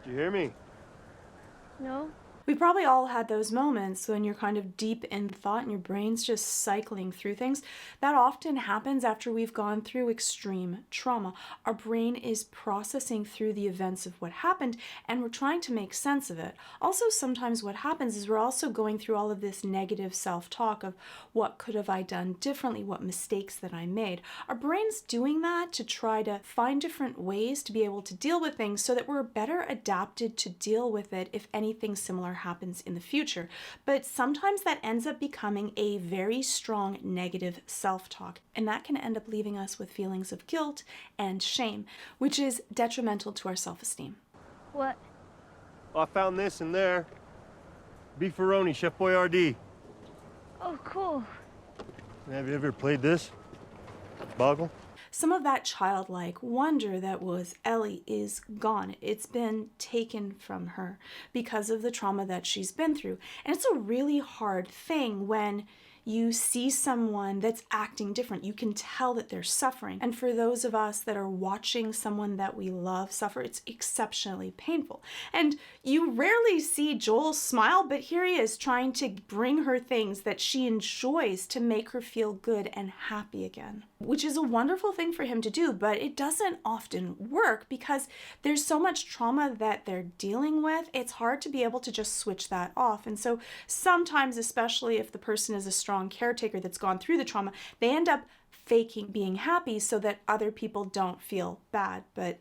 Do you hear me? No? We probably all had those moments when you're kind of deep in thought and your brain's just cycling through things. That often happens after we've gone through extreme trauma. Our brain is processing through the events of what happened and we're trying to make sense of it. Also, sometimes what happens is we're also going through all of this negative self-talk of what could have I done differently, what mistakes that I made. Our brain's doing that to try to find different ways to be able to deal with things so that we're better adapted to deal with it if anything similar happens in the future. But sometimes that ends up becoming a very strong negative self-talk, and that can end up leaving us with feelings of guilt and shame, which is detrimental to our self-esteem. What? Well, I found this in there. Beefaroni, Chef Boyardee. Oh, cool. Have you ever played this? Boggle? Some of that childlike wonder that was Ellie is gone. It's been taken from her because of the trauma that she's been through. And it's a really hard thing when you see someone that's acting different. You can tell that they're suffering. And for those of us that are watching someone that we love suffer, it's exceptionally painful. And you rarely see Joel smile, but here he is trying to bring her things that she enjoys to make her feel good and happy again, which is a wonderful thing for him to do, but it doesn't often work because there's so much trauma that they're dealing with. It's hard to be able to just switch that off. And so sometimes, especially if the person is a strong caretaker that's gone through the trauma, they end up faking being happy so that other people don't feel bad. But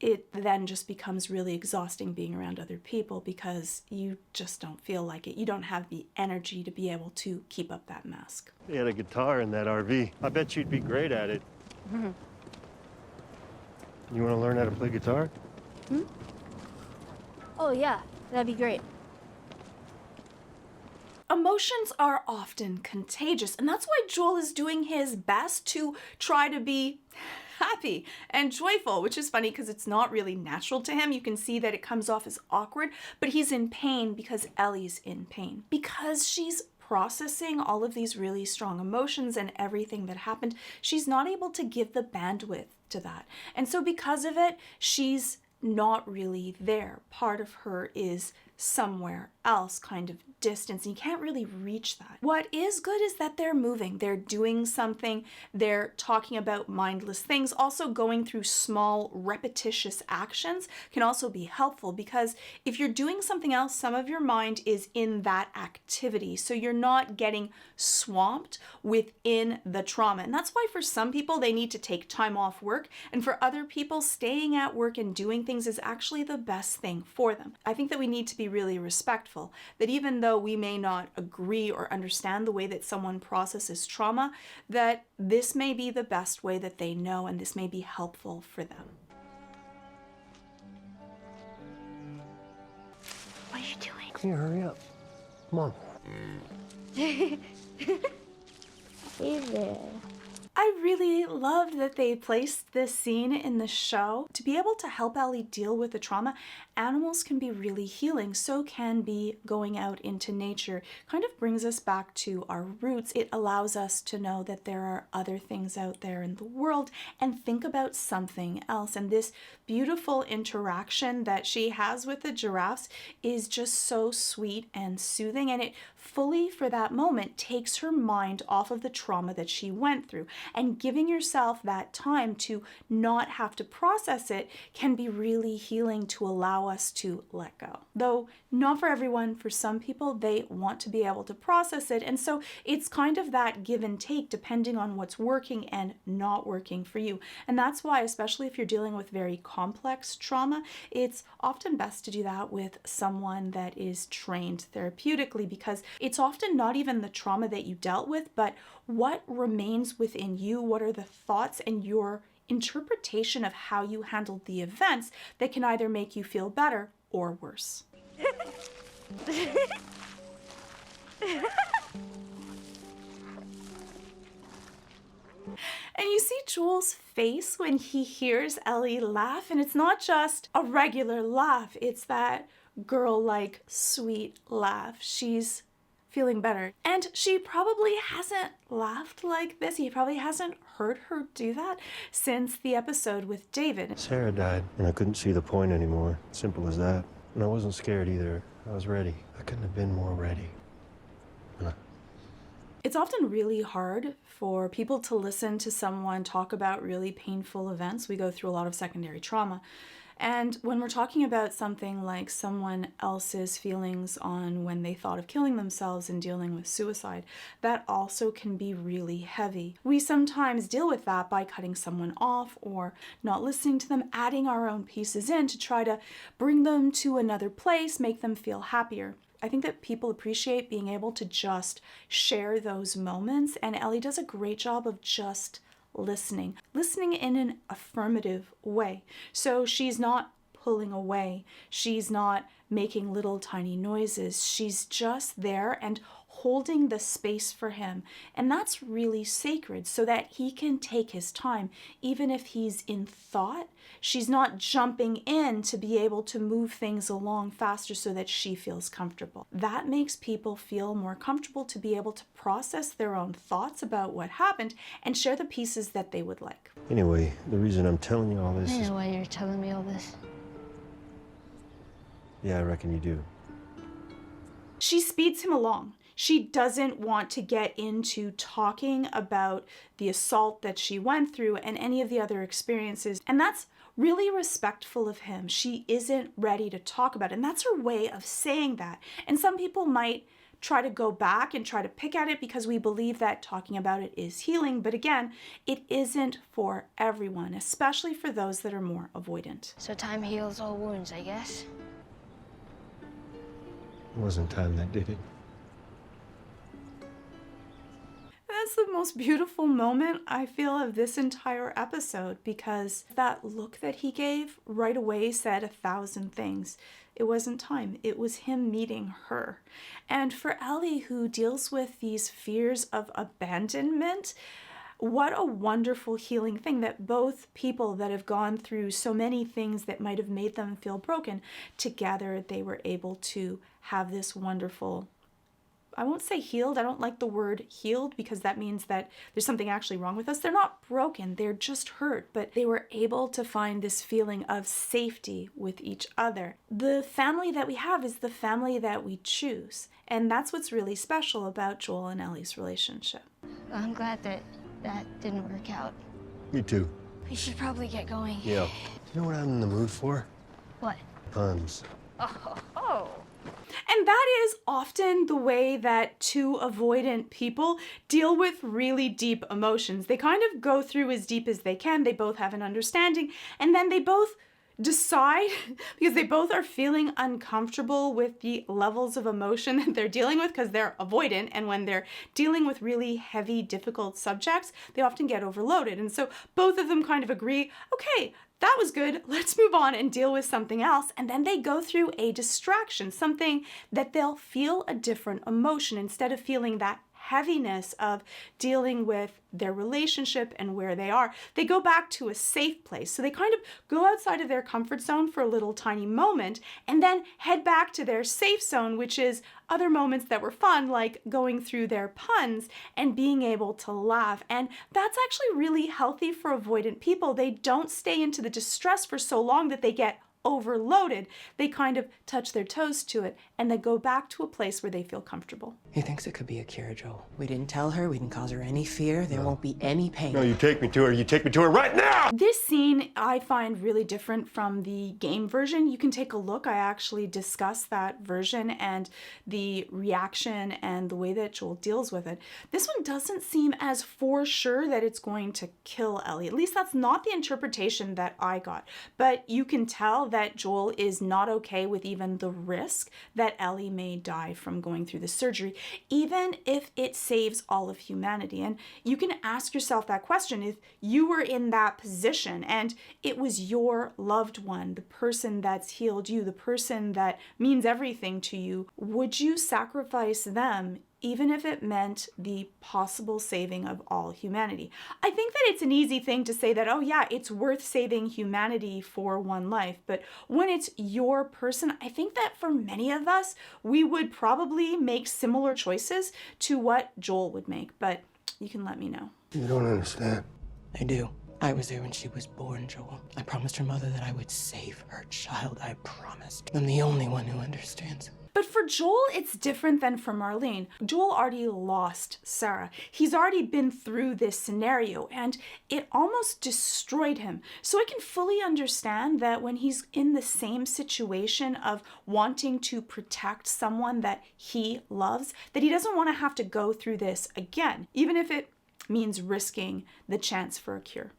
it then just becomes really exhausting being around other people because you just don't feel like it. You don't have the energy to be able to keep up that mask. They had a guitar in that RV. I bet you'd be great at it. Mm-hmm. You want to learn how to play guitar? Hmm? Oh, yeah. That'd be great. Emotions are often contagious, and that's why Joel is doing his best to try to be happy and joyful, which is funny because it's not really natural to him. You can see that it comes off as awkward, but he's in pain because Ellie's in pain. Because she's processing all of these really strong emotions and everything that happened, she's not able to give the bandwidth to that. And so because of it, she's not really there. Part of her is somewhere else, kind of distance. You can't really reach that. What is good is that they're moving, they're doing something, they're talking about mindless things. Also, going through small repetitious actions can also be helpful because if you're doing something else, some of your mind is in that activity. So you're not getting swamped within the trauma. And that's why for some people, they need to take time off work. And for other people, staying at work and doing things is actually the best thing for them. I think that we need to be really respectful, that even though we may not agree or understand the way that someone processes trauma, that this may be the best way that they know and this may be helpful for them. What are you doing? Can you hurry up? Come on. Hey there. I really loved that they placed this scene in the show. To be able to help Ellie deal with the trauma, animals can be really healing. So can be going out into nature. Kind of brings us back to our roots. It allows us to know that there are other things out there in the world and think about something else. And this beautiful interaction that she has with the giraffes is just so sweet and soothing. And it fully, for that moment, takes her mind off of the trauma that she went through. And giving yourself that time to not have to process it can be really healing to allow us to let go. Though not for everyone, for some people, they want to be able to process it. And so it's kind of that give and take depending on what's working and not working for you. And that's why, especially if you're dealing with very complex trauma, it's often best to do that with someone that is trained therapeutically because it's often not even the trauma that you dealt with, but what remains within you, what are the thoughts and your interpretation of how you handled the events that can either make you feel better or worse. And you see Joel's face when he hears Ellie laugh, and it's not just a regular laugh, it's that girl-like sweet laugh. She's feeling better. And she probably hasn't laughed like this. He probably hasn't heard her do that since the episode with David. Sarah died, and I couldn't see the point anymore. Simple as that. And I wasn't scared either. I was ready. I couldn't have been more ready. It's often really hard for people to listen to someone talk about really painful events. We go through a lot of secondary trauma. And when we're talking about something like someone else's feelings on when they thought of killing themselves and dealing with suicide, that also can be really heavy. We sometimes deal with that by cutting someone off or not listening to them, adding our own pieces in to try to bring them to another place, make them feel happier. I think that people appreciate being able to just share those moments, and Ellie does a great job of just listening in an affirmative way. So she's not pulling away, she's not making little tiny noises, she's just there and holding the space for him. And that's really sacred so that he can take his time. Even if he's in thought, she's not jumping in to be able to move things along faster so that she feels comfortable. That makes people feel more comfortable to be able to process their own thoughts about what happened and share the pieces that they would like. Anyway, the reason I'm telling you all this I is... know why you're telling me all this. Yeah, I reckon you do. She speeds him along. She doesn't want to get into talking about the assault that she went through and any of the other experiences. And that's really respectful of him. She isn't ready to talk about it. And that's her way of saying that. And some people might try to go back and try to pick at it because we believe that talking about it is healing. But again, it isn't for everyone, especially for those that are more avoidant. So time heals all wounds, I guess. It wasn't time that did it. That's the most beautiful moment, I feel, of this entire episode, because that look that he gave right away said 1,000 things. It wasn't time. It was him meeting her. And for Ellie, who deals with these fears of abandonment, what a wonderful healing thing that both people that have gone through so many things that might have made them feel broken, together they were able to have this wonderful, I won't say healed. I don't like the word healed because that means that there's something actually wrong with us. They're not broken. They're just hurt, but they were able to find this feeling of safety with each other. The family that we have is the family that we choose. And that's what's really special about Joel and Ellie's relationship. I'm glad that didn't work out. Me too. We should probably get going. Yeah. You know what I'm in the mood for? What? Puns. Oh. And that is often the way that two avoidant people deal with really deep emotions. They kind of go through as deep as they can. They both have an understanding, and then they both decide, because they both are feeling uncomfortable with the levels of emotion that they're dealing with because they're avoidant, and when they're dealing with really heavy, difficult subjects, they often get overloaded. And so both of them kind of agree, okay, that was good, let's move on and deal with something else. And then they go through a distraction, something that they'll feel a different emotion instead of feeling that heaviness of dealing with their relationship and where they are. They go back to a safe place. So they kind of go outside of their comfort zone for a little tiny moment and then head back to their safe zone, which is other moments that were fun, like going through their puns and being able to laugh. And that's actually really healthy for avoidant people. They don't stay into the distress for so long that they get overloaded. They kind of touch their toes to it and then go back to a place where they feel comfortable. He thinks it could be a cure, Joel. We didn't tell her, we didn't cause her any fear, there won't be any pain. No, you take me to her. You take me to her right now! This scene I find really different from the game version. You can take a look. I actually discuss that version and the reaction and the way that Joel deals with it. This one doesn't seem as for sure that it's going to kill Ellie. At least that's not the interpretation that I got. But you can tell that Joel is not okay with even the risk that Ellie may die from going through the surgery, even if it saves all of humanity. And you can ask yourself that question. If you were in that position and it was your loved one, the person that's healed you, the person that means everything to you, would you sacrifice them even if it meant the possible saving of all humanity. I think that it's an easy thing to say that, oh yeah, it's worth saving humanity for one life. But when it's your person, I think that for many of us, we would probably make similar choices to what Joel would make. But you can let me know. You don't understand. I do. I was there when she was born, Joel. I promised her mother that I would save her child. I promised. I'm the only one who understands. But for Joel, it's different than for Marlene. Joel already lost Sarah. He's already been through this scenario and it almost destroyed him. So I can fully understand that when he's in the same situation of wanting to protect someone that he loves, that he doesn't want to have to go through this again, even if it means risking the chance for a cure.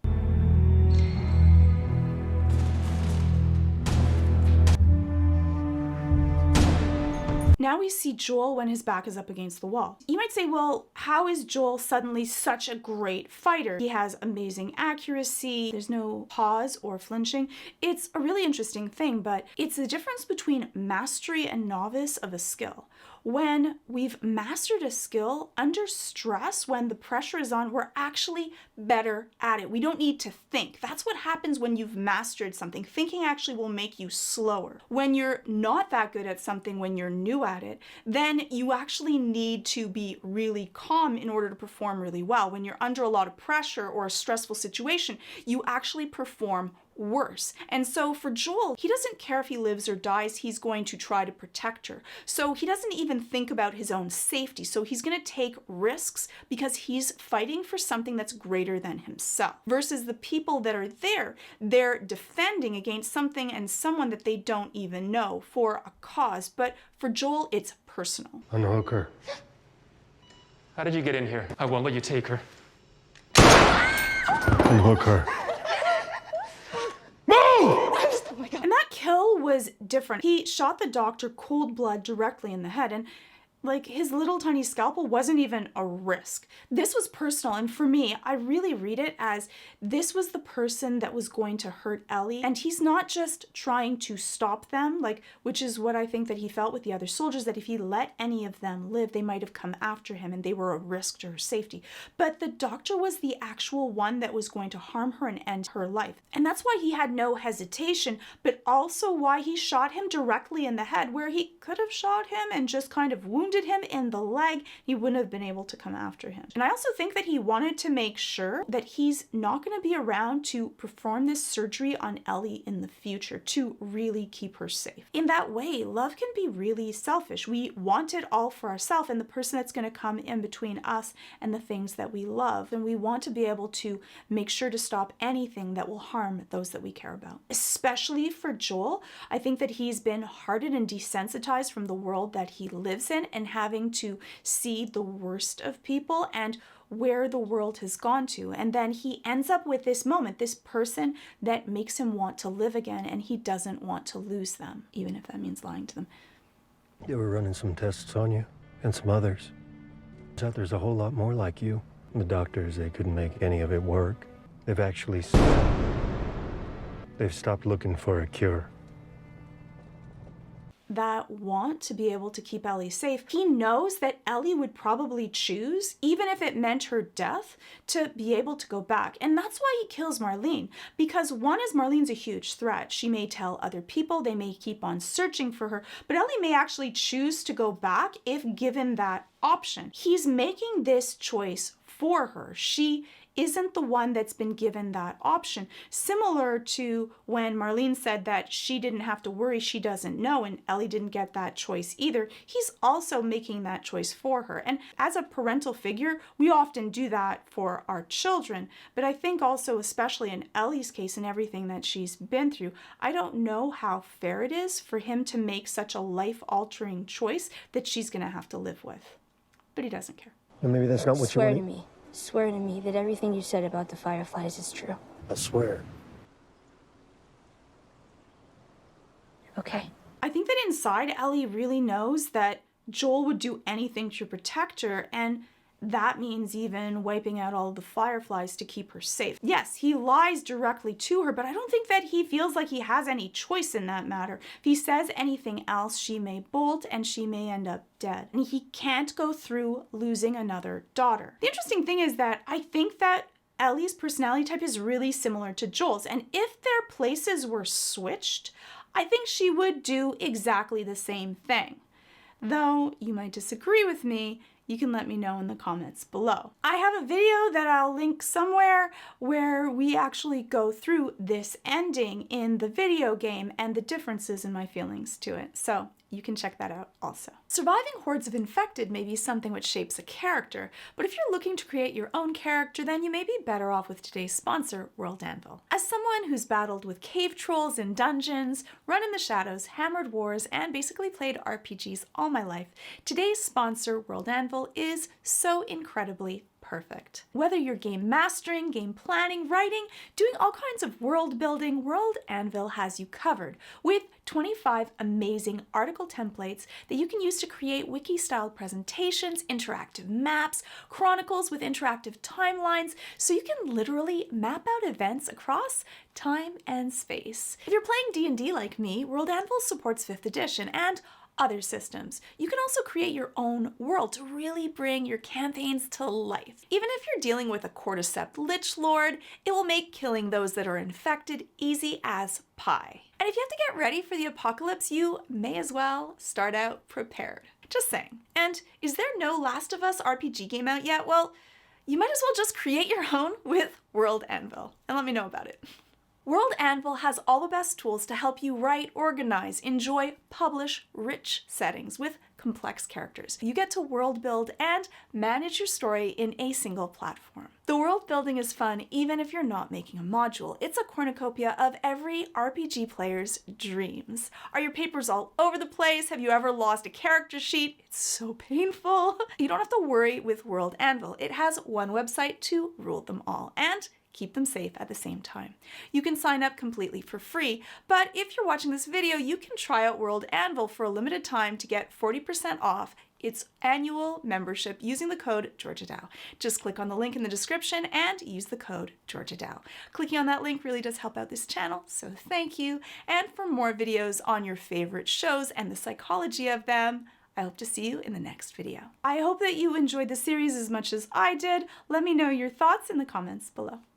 Now we see Joel when his back is up against the wall. You might say, well, how is Joel suddenly such a great fighter? He has amazing accuracy. There's no pause or flinching. It's a really interesting thing, but it's the difference between mastery and novice of a skill. When we've mastered a skill, under stress, when the pressure is on, we're actually better at it. We don't need to think. That's what happens when you've mastered something. Thinking actually will make you slower. When you're not that good at something, when you're new at it, then you actually need to be really calm in order to perform really well. When you're under a lot of pressure or a stressful situation, you actually perform worse. And so for Joel, he doesn't care if he lives or dies, he's going to try to protect her. So he doesn't even think about his own safety. So he's going to take risks because he's fighting for something that's greater than himself. Versus the people that are there, they're defending against something and someone that they don't even know for a cause. But for Joel, it's personal. Unhook her. How did you get in here? I won't let you take her. Unhook her. And that kill was different. He shot the doctor cold blood directly in the head, and like his little tiny scalpel wasn't even a risk. This was personal, and for me, I really read it as this was the person that was going to hurt Ellie, and he's not just trying to stop them, like, which is what I think that he felt with the other soldiers, that if he let any of them live, they might have come after him and they were a risk to her safety. But the doctor was the actual one that was going to harm her and end her life. And that's why he had no hesitation, but also why he shot him directly in the head, where he could have shot him and just kind of wounded him in the leg. He wouldn't have been able to come after him. And I also think that he wanted to make sure that he's not going to be around to perform this surgery on Ellie in the future to really keep her safe. In that way, love can be really selfish. We want it all for ourselves and the person that's going to come in between us and the things that we love. And we want to be able to make sure to stop anything that will harm those that we care about. Especially for Joel, I think that he's been hardened and desensitized from the world that he lives in and having to see the worst of people and where the world has gone to. And then he ends up with this moment, this person that makes him want to live again, and he doesn't want to lose them, even if that means lying to them. They were running some tests on you, and some others. Turns out there's a whole lot more like you. The doctors, they couldn't make any of it work. They've stopped looking for a cure. That want to be able to keep Ellie safe, he knows that Ellie would probably choose, even if it meant her death, to be able to go back. And that's why he kills Marlene, because one is Marlene's a huge threat. She may tell other people, they may keep on searching for her, but Ellie may actually choose to go back if given that option. He's making this choice for her. She isn't the one that's been given that option. Similar to when Marlene said that she didn't have to worry, she doesn't know, and Ellie didn't get that choice either. He's also making that choice for her. And as a parental figure, we often do that for our children. But I think also, especially in Ellie's case and everything that she's been through, I don't know how fair it is for him to make such a life-altering choice that she's gonna have to live with. But he doesn't care. Well, maybe that's not what you want. Swear to me that everything you said about the Fireflies is true. I swear. Okay. I think that inside, Ellie really knows that Joel would do anything to protect her, and that means even wiping out all of the fireflies to keep her safe. Yes, he lies directly to her, but I don't think that he feels like he has any choice in that matter. If he says anything else, she may bolt and she may end up dead. And he can't go through losing another daughter. The interesting thing is that I think that Ellie's personality type is really similar to Joel's, and if their places were switched, I think she would do exactly the same thing. Though you might disagree with me, you can let me know in the comments below. I have a video that I'll link somewhere where we actually go through this ending in the video game and the differences in my feelings to it. So you can check that out also. Surviving hordes of infected may be something which shapes a character, but if you're looking to create your own character, then you may be better off with today's sponsor, World Anvil. As someone who's battled with cave trolls in dungeons, run in the shadows, hammered wars, and basically played RPGs all my life, today's sponsor, World Anvil, is so incredibly perfect. Whether you're game mastering, game planning, writing, doing all kinds of world building, World Anvil has you covered with 25 amazing article templates that you can use to create wiki-style presentations, interactive maps, chronicles with interactive timelines, so you can literally map out events across time and space. If you're playing D&D like me, World Anvil supports 5th edition and other systems. You can also create your own world to really bring your campaigns to life. Even if you're dealing with a cordyceps lich lord, it will make killing those that are infected easy as pie. And if you have to get ready for the apocalypse, you may as well start out prepared. Just saying. And is there no Last of Us RPG game out yet? Well, you might as well just create your own with World Anvil and let me know about it. World Anvil has all the best tools to help you write, organize, enjoy, publish rich settings with complex characters. You get to world build and manage your story in a single platform. The world building is fun even if you're not making a module. It's a cornucopia of every RPG player's dreams. Are your papers all over the place? Have you ever lost a character sheet? It's so painful. You don't have to worry with World Anvil. It has one website to rule them all and keep them safe at the same time. You can sign up completely for free, but if you're watching this video, you can try out World Anvil for a limited time to get 40% off its annual membership using the code Georgia Dow. Just click on the link in the description and use the code Georgia Dow. Clicking on that link really does help out this channel, so thank you. And for more videos on your favorite shows and the psychology of them, I hope to see you in the next video. I hope that you enjoyed the series as much as I did. Let me know your thoughts in the comments below.